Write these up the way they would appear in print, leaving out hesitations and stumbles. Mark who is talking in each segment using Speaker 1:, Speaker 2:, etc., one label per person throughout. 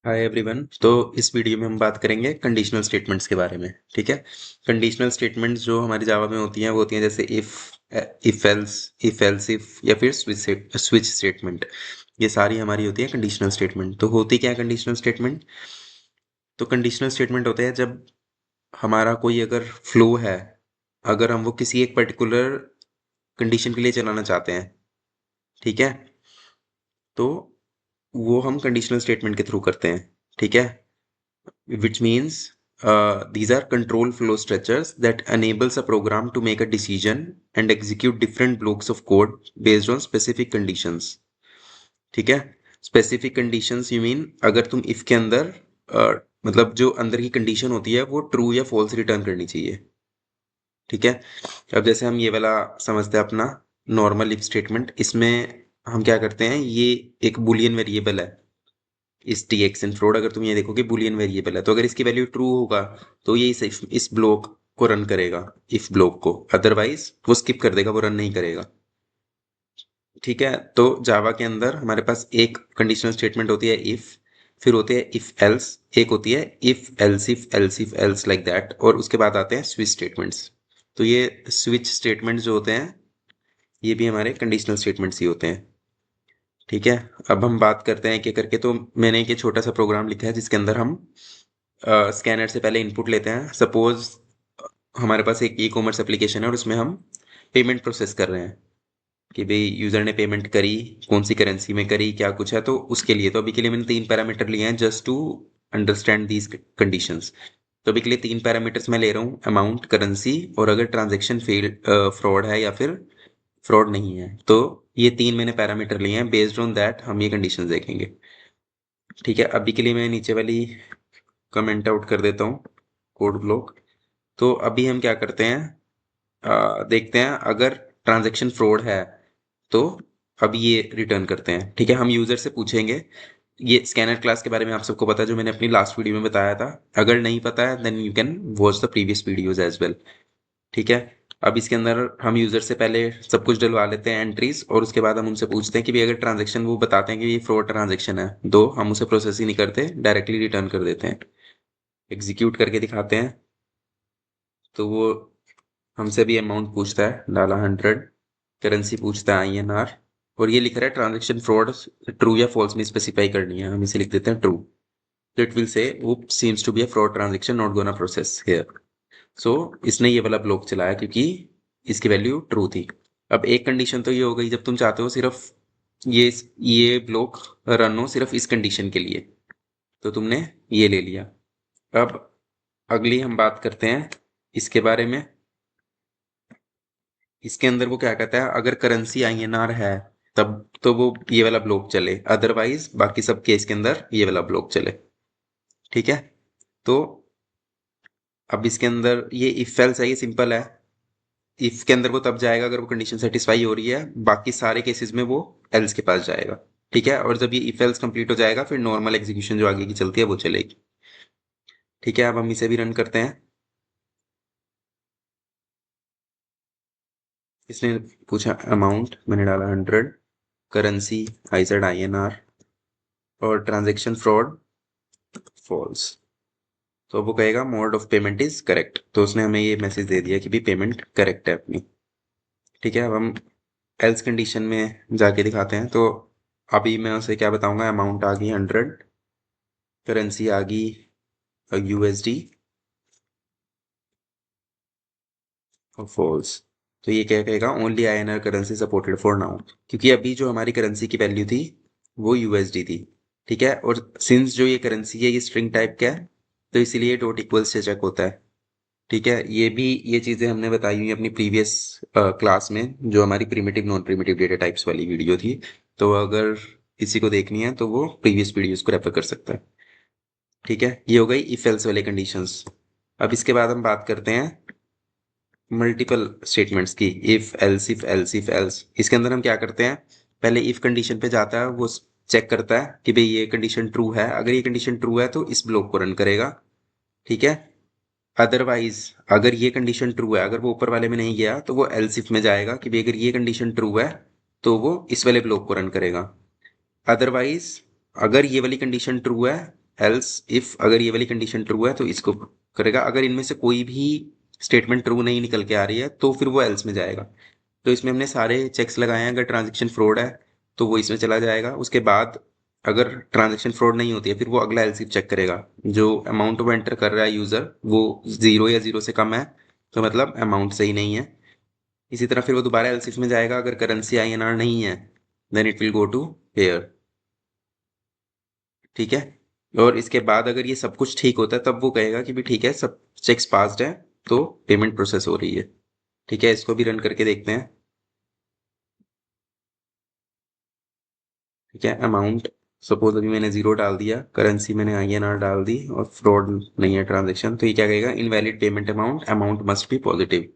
Speaker 1: Hi everyone. तो इस video में हम बात करेंगे कंडीशनल स्टेटमेंट्स के बारे में। ठीक है। कंडीशनल स्टेटमेंट्स जो हमारी जावा में होती हैं वो होती हैं जैसे इफ एल्स इफ या फिर स्विच स्टेटमेंट। ये सारी हमारी होती है कंडीशनल स्टेटमेंट। तो होती क्या है कंडीशनल स्टेटमेंट? तो कंडीशनल स्टेटमेंट होते हैं जब हमारा कोई अगर फ्लो है, अगर हम वो किसी एक पर्टिकुलर कंडीशन के लिए चलाना चाहते हैं, ठीक है, तो वो हम कंडीशनल स्टेटमेंट के थ्रू करते हैं। ठीक है। which means these are control flow structures that enables a program to make a decision and execute different blocks of code based on specific conditions. ठीक है। स्पेसिफिक कंडीशंस यू मीन अगर तुम if के अंदर मतलब जो अंदर की कंडीशन होती है वो ट्रू या फॉल्स रिटर्न करनी चाहिए। ठीक है। अब जैसे हम ये वाला समझते हैं अपना नॉर्मल इफ स्टेटमेंट, इसमें हम क्या करते हैं, ये एक बुलियन वेरिएबल है। इस टी एक्स इन फ्लोट अगर तुम ये देखो कि बुलियन वेरिएबल है, तो अगर इसकी वैल्यू ट्रू होगा तो ये इस ब्लॉक को रन करेगा, इफ ब्लॉक को, अदरवाइज वो स्किप कर देगा, वो रन नहीं करेगा। ठीक है। तो जावा के अंदर हमारे पास एक कंडीशनल स्टेटमेंट होती है इफ, फिर होती है इफ एल्स, एक होती है इफ एल्स लाइक दैट, और उसके बाद आते हैं स्विच स्टेटमेंट्स। तो ये स्विच स्टेटमेंट्स जो होते हैं ये भी हमारे कंडीशनल स्टेटमेंट्स ही होते हैं। ठीक है। अब हम बात करते हैं क्या करके। तो मैंने एक ये छोटा सा प्रोग्राम लिखा है जिसके अंदर हम स्कैनर से पहले इनपुट लेते हैं। सपोज हमारे पास एक ई कॉमर्स एप्लीकेशन है और उसमें हम पेमेंट प्रोसेस कर रहे हैं कि भाई यूज़र ने पेमेंट करी, कौन सी करेंसी में करी, क्या कुछ है। तो उसके लिए, तो अभी के लिए मैंने 3 पैरामीटर लिए हैं just to understand these conditions. तो अभी के लिए 3 पैरामीटर्स मैं ले रहा हूँ, अमाउंट, करेंसी, और अगर ट्रांजेक्शन फेल, फ्रॉड है या फिर फ्रॉड नहीं है। तो ये 3 मैंने पैरामीटर लिए हैं, बेस्ड ऑन दैट हम ये कंडीशंस देखेंगे। ठीक है। अभी के लिए मैं नीचे वाली कमेंट आउट कर देता हूँ, कोड ब्लॉक। तो अभी हम क्या करते हैं, देखते हैं अगर ट्रांजैक्शन फ्रॉड है तो अब ये रिटर्न करते हैं। ठीक है। हम यूजर से पूछेंगे, ये स्कैनर क्लास के बारे में आप सबको पता है जो मैंने अपनी लास्ट वीडियो में बताया था। अगर नहीं पता है then you can watch the previous videos as well. ठीक है। अब इसके अंदर हम यूजर से पहले सब कुछ डलवा लेते हैं एंट्रीज, और उसके बाद हम उनसे पूछते हैं कि भाई अगर ट्रांजेक्शन, वो बताते हैं कि ये फ्रॉड ट्रांजेक्शन है, तो हम उसे प्रोसेस ही नहीं करते, डायरेक्टली रिटर्न कर देते हैं, एग्जीक्यूट करके दिखाते हैं। तो वो हमसे भी अमाउंट पूछता है, डाला 100, करेंसी पूछता है INR, और ये लिख रहा है ट्रांजेक्शन फ्रॉड, ट्रू या फॉल्स में स्पेसिफाई करनी है, हम इसे लिख देते हैं ट्रू। तो it will say oops seems to be a fraud transaction not gonna process here। सो इसने ये वाला ब्लॉक चलाया क्योंकि इसकी वैल्यू ट्रू थी। अब एक कंडीशन तो ये हो गई जब तुम चाहते हो सिर्फ ये ये ब्लॉक रन हो सिर्फ इस कंडीशन के लिए, तो तुमने ये ले लिया। अब अगली हम बात करते हैं इसके बारे में। इसके अंदर वो क्या कहता है, अगर करेंसी INR है तब तो वो ये वाला ब्लॉक चले, अदरवाइज बाकी सब केस के अंदर ये वाला ब्लॉक चले। ठीक है। तो अब इसके अंदर ये इफ एल्स है, ये सिंपल है। इफ के अंदर वो तब जाएगा अगर वो कंडीशन सेटिस्फाई हो रही है, बाकी सारे केसेस में वो एल्स के पास जाएगा। ठीक है। और जब ये इफ एल्स कंप्लीट हो जाएगा फिर नॉर्मल एग्जीक्यूशन जो आगे की चलती है वो चलेगी। ठीक है। अब हम इसे भी रन करते हैं। इसने पूछा अमाउंट, मैंने डाला 100, करेंसी आई सेड INR, और ट्रांजेक्शन फ्रॉड फॉल्स। तो वो कहेगा mode of payment is correct, तो उसने हमें ये मैसेज दे दिया कि भी पेमेंट करेक्ट है अपनी। ठीक है। अब हम एल्स कंडीशन में जाके दिखाते हैं। तो अभी मैं उसे क्या बताऊंगा, अमाउंट आ गई 100, करेंसी आ गई USD, और फॉल्स। तो ये क्या कहेगा, only INR currency supported for now, क्योंकि अभी जो हमारी करेंसी की वैल्यू थी वो USD थी। ठीक है। और सिंस जो ये करेंसी है ये स्ट्रिंग टाइप का है, तो इसीलिए डॉट इक्वल्स से चेक होता है। ठीक है। ये भी, ये चीज़ें हमने बताई हुई अपनी प्रीवियस क्लास में, जो हमारी primitive non primitive data types वाली वीडियो थी। तो अगर किसी को देखनी है तो वो प्रीवियस वीडियोस को रेफर कर सकता है। ठीक है। ये हो गई इफ एल्स वाले कंडीशंस। अब इसके बाद हम बात करते हैं मल्टीपल स्टेटमेंट्स की, इफ एल्स। इसके अंदर हम क्या करते हैं, पहले इफ कंडीशन पे जाता है, वो चेक करता है कि भाई ये कंडीशन ट्रू है, अगर ये कंडीशन ट्रू है तो इस ब्लॉक को रन करेगा। ठीक है। अदरवाइज अगर ये कंडीशन ट्रू है, अगर वो ऊपर वाले में नहीं गया तो वो एल्स इफ में जाएगा कि भाई अगर ये कंडीशन ट्रू है तो वो इस वाले ब्लॉक को रन करेगा। अदरवाइज अगर ये वाली कंडीशन ट्रू है एल्स इफ अगर ये वाली कंडीशन ट्रू है तो इसको करेगा, अगर इनमें से कोई भी स्टेटमेंट ट्रू नहीं निकल के आ रही है तो फिर वो एल्स में जाएगा। तो इसमें हमने सारे चेक्स लगाए हैं, अगर ट्रांजेक्शन फ्रॉड है तो वो इसमें चला जाएगा। उसके बाद अगर ट्रांजेक्शन फ्रॉड नहीं होती है फिर वो अगला एल्स इफ चेक करेगा, जो अमाउंट वो एंटर कर रहा है यूजर वो 0 या 0 से कम है तो मतलब अमाउंट सही नहीं है। इसी तरह फिर वो दोबारा एल्स इफ में जाएगा, अगर करेंसी आईएनआर नहीं है then it will go to here. ठीक है, और इसके बाद अगर ये सब कुछ ठीक होता है तब वो कहेगा कि भी ठीक है सब चेक्स पास्ड है तो पेमेंट प्रोसेस हो रही है। ठीक है, इसको भी रन करके देखते हैं। ठीक है, अमाउंट सपोज अभी मैंने 0 डाल दिया, करेंसी मैंने आईएनआर डाल दी और फ्रॉड नहीं है ट्रांजेक्शन, तो ये क्या कहेगा, invalid payment amount, amount must be positive.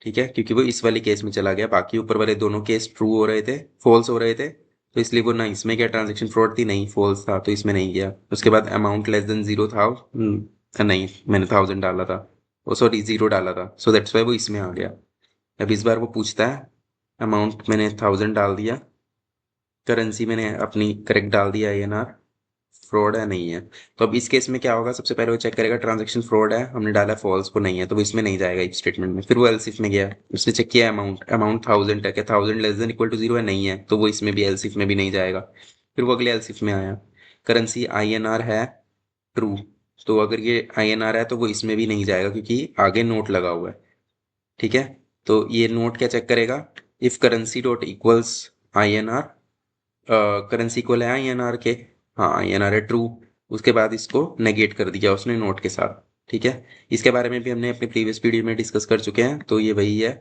Speaker 1: ठीक है, क्योंकि वो इस वाले केस में चला गया, बाकी ऊपर वाले दोनों केस ट्रू हो रहे थे, फॉल्स हो रहे थे, तो इसलिए वो ना इसमें क्या ट्रांजेक्शन फ्रॉड थी, नहीं फॉल्स था तो इसमें नहीं गया। उसके बाद अमाउंट लेस देन 0 था, नहीं मैंने 1000 डाला था, ओ सॉरी 0 डाला था, सो दैट्स वाई वो इसमें आ गया। अब इस बार वो पूछता है, अमाउंट मैंने 1000 डाल दिया, करेंसी मैंने अपनी करेक्ट डाल दिया आईएनआर, फ्रॉड है नहीं है। तो अब इस केस में क्या होगा, सबसे पहले वो चेक करेगा ट्रांजैक्शन फ्रॉड है, हमने डाला फॉल्स को नहीं है तो वो इसमें नहीं जाएगा इफ स्टेटमेंट में। फिर वो एल्स इफ में गया, उसने चेक किया अमाउंट, अमाउंट 1000 है, क्या 1000 लेस देन इक्वल टू 0 है, नहीं है तो वो इसमें भी एल्स इफ में भी नहीं जाएगा। फिर वो अगले एल्स इफ में आया, करेंसी आईएनआर है ट्रू, तो अगर ये आईएनआर है तो वो इसमें भी नहीं जाएगा क्योंकि आगे नोट लगा हुआ है। ठीक है, तो ये नोट क्या चेक करेगा, if currency dot equals INR, currency equal है आईएनआर के, हाँ आईएनआर है ट्रू, उसके बाद इसको नेगेट कर दिया उसने नोट के साथ। ठीक है, इसके बारे में भी हमने अपने प्रीवियस वीडियो में डिस्कस कर चुके हैं, तो ये वही है।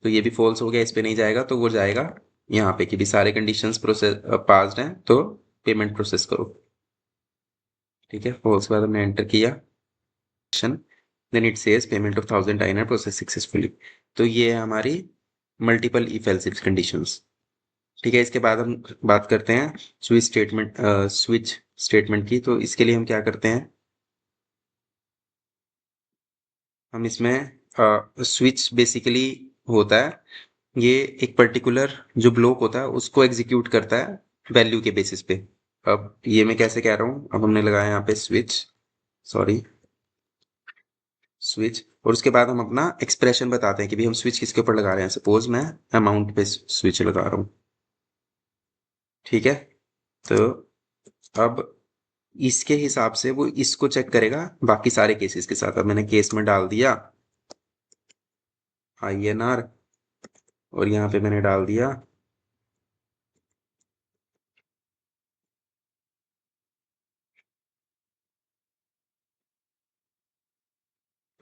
Speaker 1: तो ये भी फॉल्स हो गया, इस पे नहीं जाएगा, तो वो जाएगा यहाँ पे कि भी सारे कंडीशंस प्रोसेस पास्ड हैं तो पेमेंट प्रोसेस करो। ठीक है, फॉल्स के बाद हमने एंटर किया, then it says payment of 1000 INR process successfully. तो ये है हमारी multiple if else if conditions. ठीक है, इसके बाद हम बात करते हैं स्विच स्टेटमेंट की। तो इसके लिए हम क्या करते हैं, हम इसमें स्विच बेसिकली होता है, ये एक पर्टिकुलर जो ब्लॉक होता है उसको एग्जीक्यूट करता है वैल्यू के बेसिस पे। अब ये मैं कैसे कह रहा हूँ, अब हमने लगाया यहाँ पे स्विच, सॉरी स्विच, और उसके बाद हम अपना एक्सप्रेशन बताते हैं कि भाई हम स्विच किसके ऊपर लगा रहे हैं। सपोज मैं अमाउंट पे स्विच लगा रहा हूँ। ठीक है, तो अब इसके हिसाब से वो इसको चेक करेगा बाकी सारे केसेस के साथ। अब मैंने केस में डाल दिया आईएनआर और यहाँ पे मैंने डाल दिया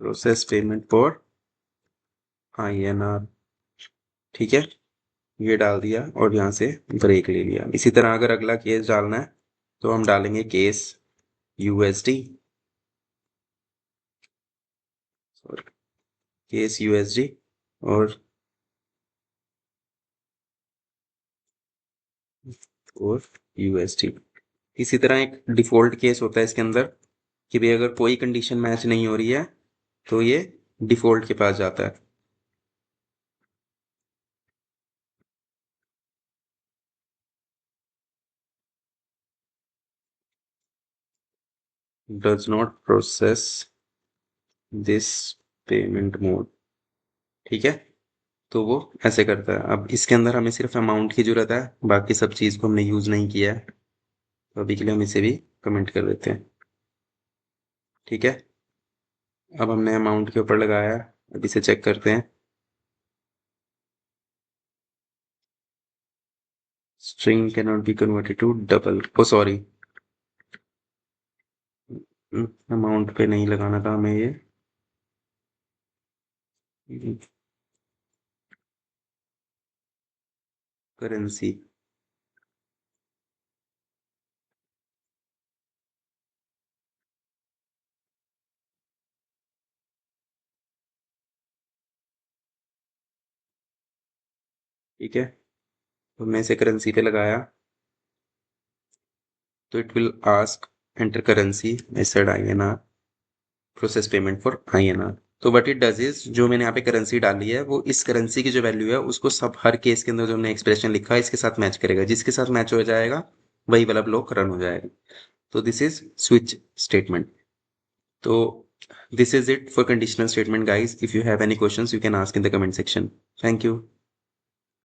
Speaker 1: प्रोसेस पेमेंट फॉर आईएनआर। ठीक है, ये डाल दिया और यहाँ से ब्रेक ले लिया। इसी तरह अगर अगला केस डालना है तो हम डालेंगे case USD, sorry case USD और यूएसडी। इसी तरह एक डिफॉल्ट केस होता है इसके अंदर कि भाई अगर कोई कंडीशन मैच नहीं हो रही है तो ये डिफॉल्ट के पास जाता है। Does not process this payment mode. ठीक है, तो वो ऐसे करता है। अब इसके अंदर हमें सिर्फ अमाउंट की जरूरत है, बाकी सब चीज़ को हमने यूज़ नहीं किया है, तो अभी के लिए हम इसे भी कमेंट कर देते हैं। ठीक है, अब हमने अमाउंट के ऊपर लगाया, अब इसे चेक करते हैं। String can not be converted to double, oh sorry amount पे नहीं लगाना था हमें ये, करेंसी। ठीक है, तो हमने इसे करेंसी पे लगाया, तो it will ask enter currency, I said INR, process payment for INR. तो व्हाट इट डज इज, जो मैंने यहाँ पे करेंसी डाली है वो इस करेंसी की जो वैल्यू है उसको सब हर केस के अंदर जो हमने एक्सप्रेशन लिखा है इसके साथ मैच करेगा, जिसके साथ मैच हो जाएगा वही वाला ब्लॉक रन हो जाएगा। तो दिस इज स्विच स्टेटमेंट। तो this is it for conditional statement, guys. If you have any questions, you can ask in the comment section. Thank you.